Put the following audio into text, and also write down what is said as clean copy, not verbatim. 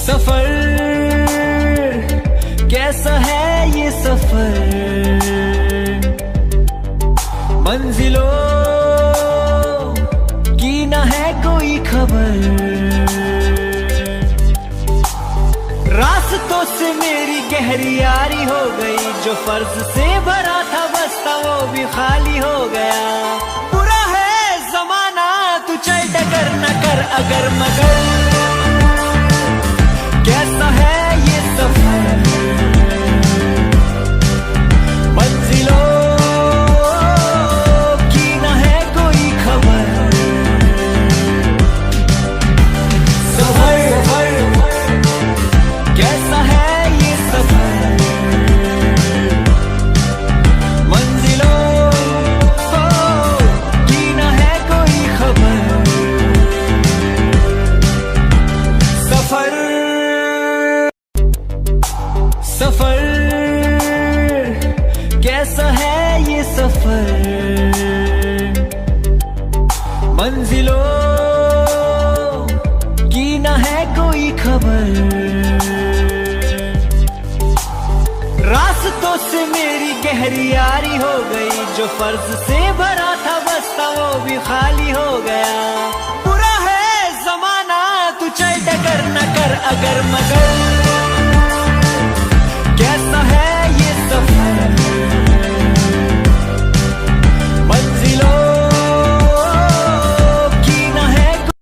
सफर कैसा है ये सफर, मंजिलों की ना है कोई खबर। रास्तों से मेरी गहरी यारी हो गई, जो फर्ज से भरा था बस्ता वो भी खाली हो गया। बुरा है जमाना तू चल डगर न कर अगर मगर, कैसा है ये सफर, मंजिलों की न है कोई खबर। सफर कैसा है ये सफर, मंजिलों की न है कोई खबर। सफर सफर कैसा है ये सफर, मंजिलों की न है कोई खबर। रास्तों से मेरी गहरी यारी हो गई, जो फर्ज से भरा था बस्ता वो भी खाली हो गया। बुरा है जमाना तू चल डगर न कर अगर मगर,